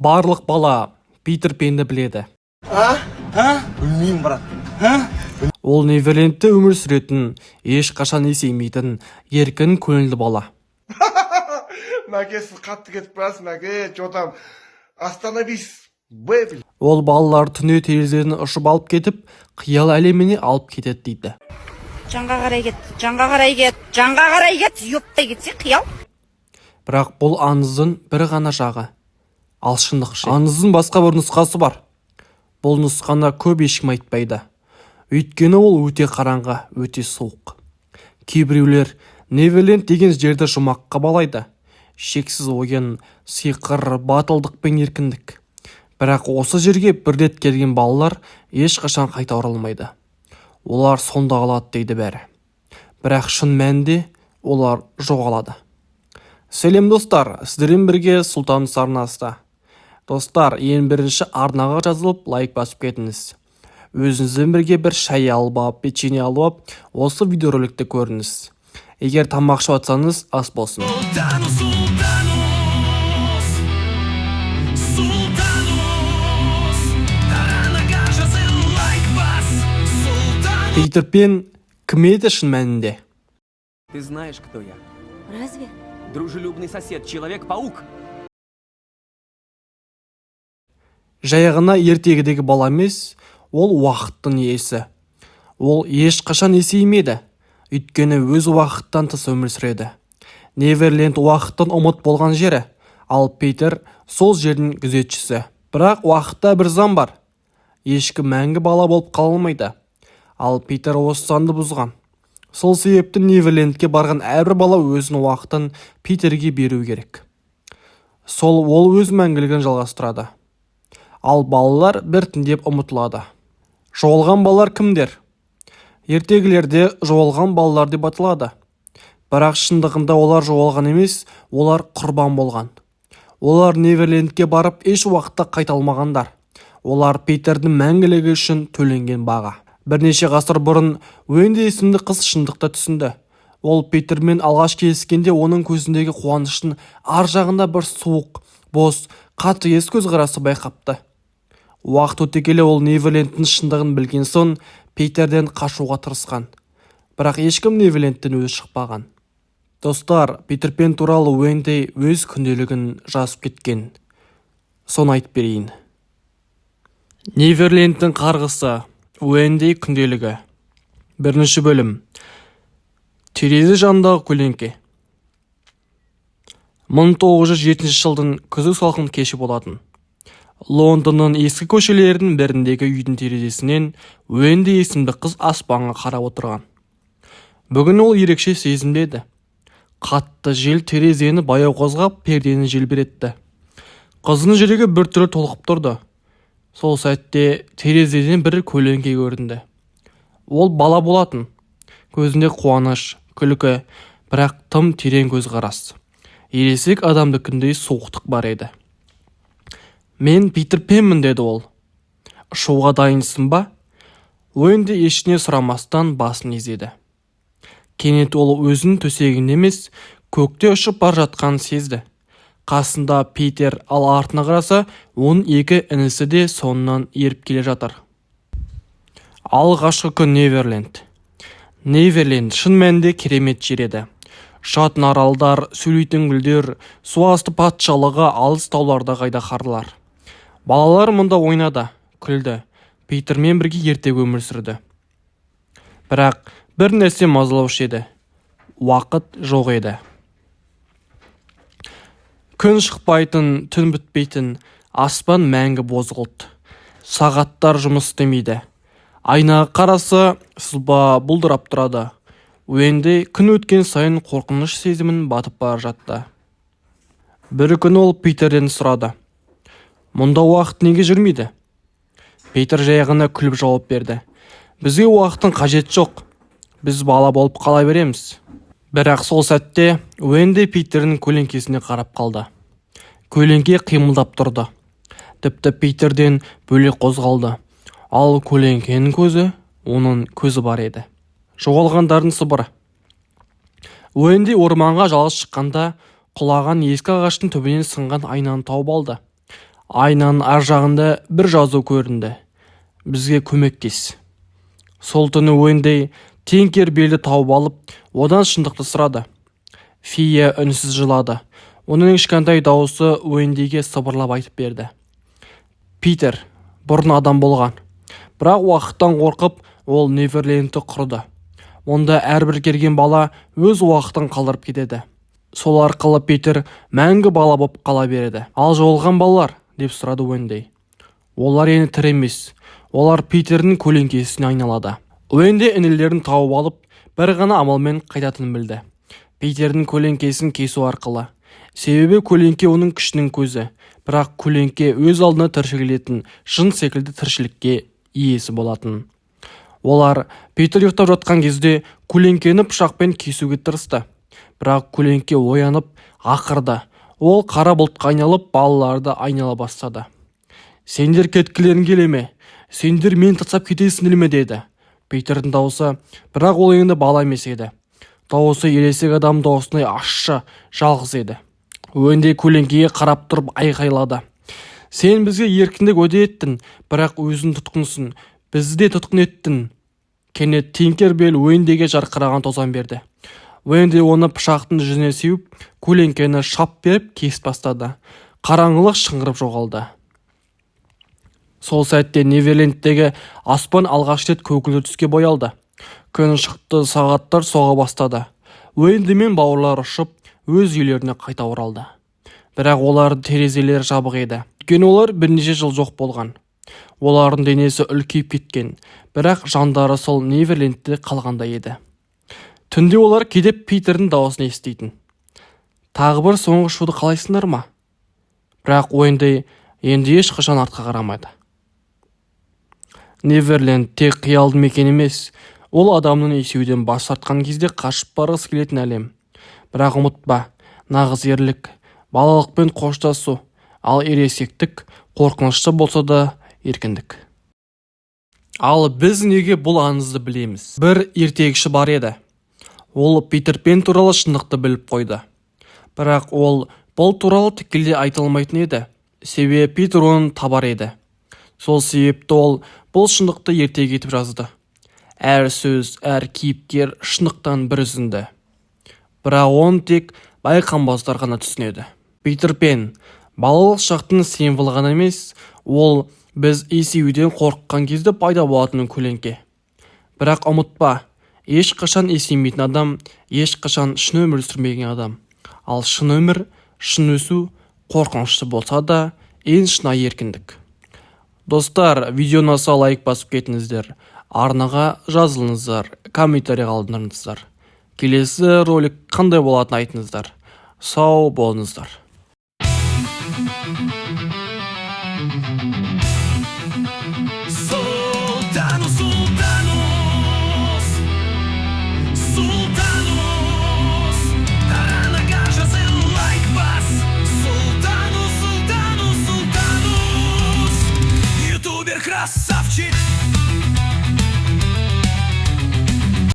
Барлық бала Питер Пенді біледі. Білмеймін, брат. Ол Неверлендте өмір сүретін, ешқашан есеймейтін, еркін көңілді бала. Мәке, сіз қатты кетіп барасыз, мәке. Че там? Остановись, бэби. Ол балалар түне терезеден ұшып алып кетіп, қиял әлеміне алып кетеді дейді. Жанға қарай кет, ұйықтай кетсе қиял. Бірақ бұл аңыздың бір ғана жағы. Ал шындық ше. Аңыздың басқа бір нұсқасы бар. Бұл нұсқаны көп ешкім айтпайды. Өйткені ол өте қараңғы, өте суық. Кейбіреулер Неверленд деген жерді жұмаққа балайды. Шексіз ойын, сиқыр, батылдық пен еркіндік. Бірақ осы жерге бір рет келген балалар ешқашан қайта оралмайды. Олар сонда қалады дейді бәрі. Бірақ шын мәнінде олар жоғалады. Сәлем достар, сіздермен бірге Сұлтан арнасында. Достар, ең бірінші арнаға жазылып, лайк басып кетіңіз. Өзіңізбен бірге бір шай алып, печенье алып, осы видеороликті көріңіз. Егер тамақ ішіп жатсаңыз, ас болсын. Питер Пен кім еді шын мәнінде? Ты знаешь, кто я? Разве? Дружелюбный сосед, Человек-паук. Жайғына ертегідегі бала емес, ол уақыттың иесі. Ол ешқашан есеймеді, өйткені өз уақыттан тыс өмір сүреді. Неверленд уақыттың ұмыт болған жері, ал Питер сол жердің күзетшісі. Бірақ уақытта бір заң бар. Ешкім мәңгі бала болып қала алмайды. Ал Питер осы заңды бұзған. Сол себепті Неверлендке барған әрбір бала өзінің уақытын Питерге беру керек. Ол өз мәңгілігін жалғастырады. Ал балалар біртіндеп ұмытылады. Жоғалған балалар кімдер? Ертегілерде жоғалған балалар деп аталады. Бірақ шындығында олар жоғалған емес, олар құрбан болған. Олар Неверлендке барып еш уақытта қайта алмағандар. Олар Питердің мәңгілігі үшін төленген баға. Бірнеше ғасыр бұрын Уэнди есімді қыз шындықта түсінді. Ол Питермен алғаш келіскенде оның көзіндегі қуаныштың ар жағында бір суық, бос, қатыгез көзқарасы байқапты. Уақыт өте келе ол Неверлендтің шындығын білген соң Питерден қашуға тырысқан. Бірақ ешкім Неверлендтен өзі шықпаған. Достар, Питер Пен туралы Уэнди өз күнделігін жазып кеткен. Соны айтып берейін. Неверлендтің қарғысы, Уэнди күнделігі. Бірінші бөлім. Терезе жанындағы көлеңке. 1907 жылдың күзгі салқын кеші болатын. Лондонның ескі көшелерінің біріндегі үйдің терезесінен Уэнди есімді қыз аспанға қарап отырған. Бүгін ол ерекше сезімдеді. Қатты жел терезені баяу қозғап, пердені желбіретті. Қыздың жүрегі біртүрлі толқып тұрды. Сол сәтте терезеден бір көлеңке көрінді. Ол бала болатын. Көзінде қуаныш, күлкі, бірақ тым терең көзқарас. Ересек адамдыкіндей суықтық бар еді. Мен Питер Пенмін, деді ол. Ұшуға дайынсың ба? Уэнди ештеңе сұрамастан басын изеді. Кенет ол өзінің төсегінде емес, көкте ұшып бар жатқанын сезді. Қасында Питер, ал артына қараса, оның екі інісі де соңынан еріп келе жатыр. Алғашқы күн Неверленд. Неверленд шын мәнінде керемет жер еді. Жатын аралдар, сөйлейтін гүлдер, суасты патшалығы, алыс тауларда айдаһарлар. Балалар мұнда ойнады, күлді. Питермен бірге ертегі өмір сүрді. Бірақ бір нәрсе мазалаушы еді. Уақыт жоқ еді. Күн шықпайтын, түн бітпейтін, аспан мәңгі бозғылт. Сағаттар жұмыс істемейді. Айнаға қарасы сызба бұлдырап тұрады. Уэнди күн өткен сайын қорқыныш сезімін батып бара жатты. Бір күн ол Питерден сұрады. Мұнда уақыт неге жүрмейді? Питер жайғына күліп жауап берді. Бізге уақыттың қажет жоқ. Біз бала болып қала береміз. Бірақ сол сәтте Уэнди Питердің көлеңкесіне қарап қалды. Көлеңке қимылдап тұрды. Тіпті Питерден бөлек қозғалды. Ал көлеңкенің көзі, оның көзі бар еді. Жоғалғандардың сыбыры. Уэнди орманға жалғыз шыққанда құлаған ескі ағаштың түбінен сынған айнаны тауып алды. Айнаның ар жағында бір жазу көрінді. Бізге көмектес. Сол түні Уэнди Тинкер белді тауып алып, одан шындықты сұрады. Фия үнсіз жылады. Оның кішкентай дауысы Уэндиге сыбырлап айтып берді. Питер бұрын адам болған. Бірақ уақыттан қорқып, ол Неверлендті құрды. Онда әрбір келген бала өз уақытын қалдырып кетеді. Сол арқылы Питер мәңгі бала болып қала береді. Ал жоғалған балалар, деп сұрады Уэнди. Олар енді тірі емес. Олар Питердің көлеңкесіне айналады. Уэнди інілерін тауып алып, бір ғана амалмен қайтатынын білді. Питердің көлеңкесін кесу арқылы. Себебі көлеңке оның күшінің көзі. Бірақ көлеңке өз алдына тіршілетін жын секілді тіршілікке иесі болатын. Олар Питер ұйықтап жатқан кезде көлеңкені пышақпен кесуге тырысты. Бірақ көлеңке оянып, ақырды. Ол қара бұлтқа айналып, балаларды айнала бастады. Сендер кеткілерің келе ме? Сендер мен тастап кетесіңдер ме? Деді. Питердің дауысы, бірақ ол енді бала емес еді. Дауысы ересек адам даусындай ащы, жалғыз еді. Уэнди көлеңкеге қарап тұрып айқайлады. Сен бізге еркіндік уәде еттің, бірақ өзің тұтқынсың. Бізді де тұтқын еттің. Кенет Тинкербелл Уэндиге жарқыраған тозан берді. Уэнди оны пышақтың жүзіне сеуіп, көлеңкені шап беріп кесіп бастады. Қараңғылық шыңғырып жоғалды. Сол сәтте Неверлендтегі аспан алғаш рет көгілдір түске боялды. Күн шықты, сағаттар соға бастады. Уэнди мен бауырлар ұшып, өз үйлеріне қайта оралды. Бірақ олардың терезелері жабық еді. Өйткені олар бірнеше жыл жоқ болған. Олардың денесі үлкейіп кеткен, бірақ жандары сол Неверлендте қалғандай еді. Түнде олар кедеп Питердің дауысын еститін. Тағы бір соңғы шуды қалайсыңдар ма? Бірақ Уэнди енді ешқашан артқа қарамайды. Неверленд тек қиялдың мекен емес, ол адамның есеуден бас тартқан кезде қашып барғысы келетін әлем. Бірақ ұмытпа, нағыз ерлік, балалықпен қоштасу, ал ересектік қорқынышты болса да еркіндік. Ал біз неге бұл аңызды білеміз? Бір ертегіші бар еді. Ол Питер Пен туралы шындықты біліп қойды. Бірақ ол бұл туралы тікелей айта алмайтын еді. Себебі Питер оны табар еді. Сол себепті ол бұл шындықты ертегі етіп жазды. Әр сөз, әр кейіпкер шындықтан бір үзінді. Бірақ оны тек байқамбаздар ғана түсінеді. Питер Пен балалық шақтың символы ғана емес, ол біз есеюден қорыққан кезде пайда болатын көлеңке. Бірақ ұмытпа, ешқашан есеймейтін адам, ешқашан шын өмір сүрмеген адам. Ал шын өмір, шын өсу қорқынышты болса да, ең шынайы еркіндік. Достар, видеоны аса лайк басып кетіңіздер, арнаға жазылыңыздар, комментарий қалдырыңыздар. Келесі ролик қандай болатынын айтыңыздар. Сау болыңыздар. So